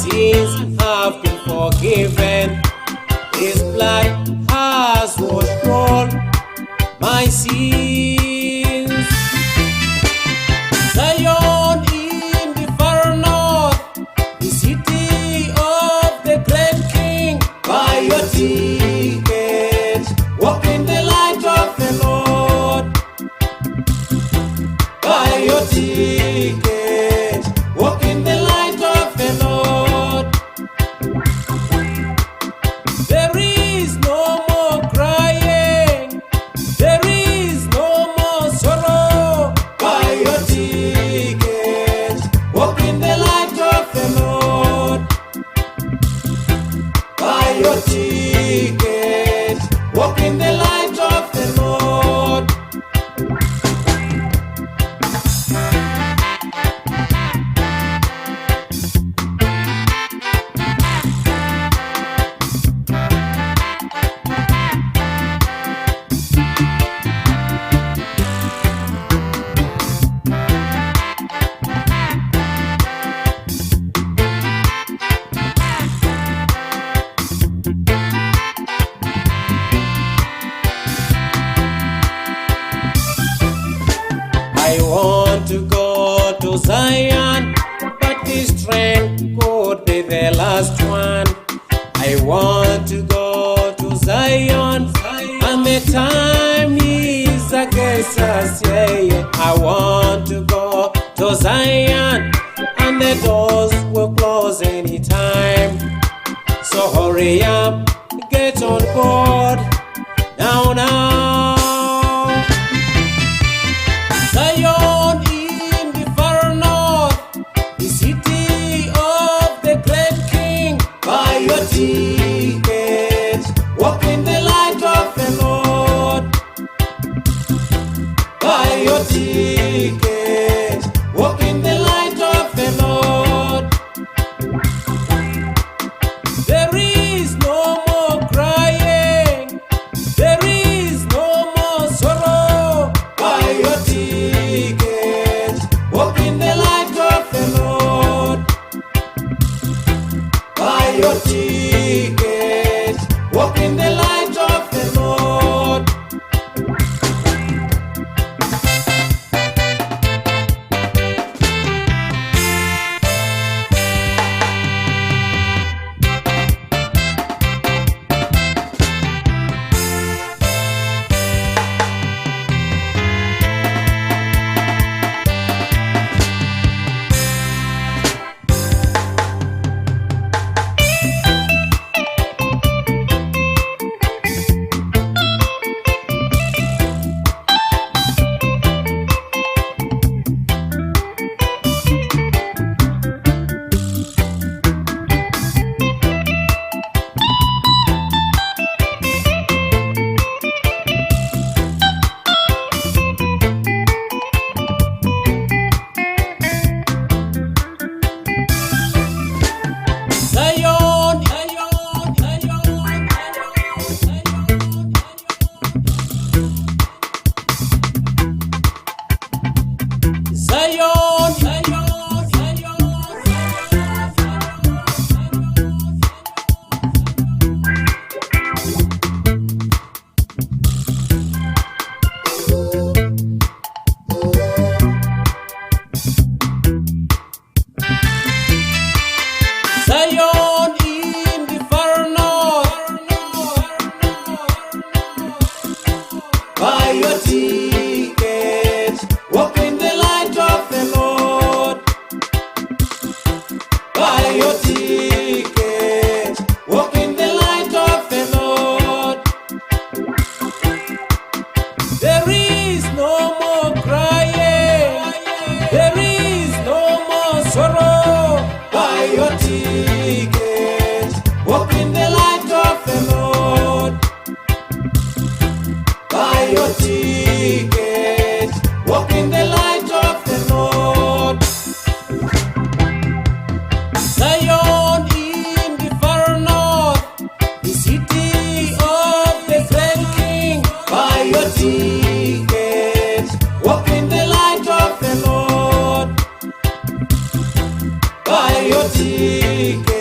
sins have been forgiven. His blood has washed all my sins. Zion in the far north, the city of the great King. Buy your ticket, walk in the light of the Lord. Buy your ticket, walk in the light of the Lord. There is no more crying, there is no more sorrow. Buy your ticket, walk in the light of the Lord. Buy your ticket, walk in the light of the Lord. I want to go to Zion, but this train could be the last one. I want to go to Zion, and the time is against us. Yeah. I want to go to Zion, and the doors will close anytime. So hurry up, get on board now. Zion in the far north, the city of the great King. Buy your ticket, walk in the light of the Lord. Buy your ticket, walk in the light of the Lord. There is no more crying, there is no more sorrow. Buy your ticket, walk in the light of the Lord. Buy your ticket, walk in the light of the Lord. Zion in the far north, buy your ticket, walk in the light of the Lord. Buy your ticket, walk in the light of the Lord. There is no more crying, there is no more sorrow. Buy your ticket. your ticket.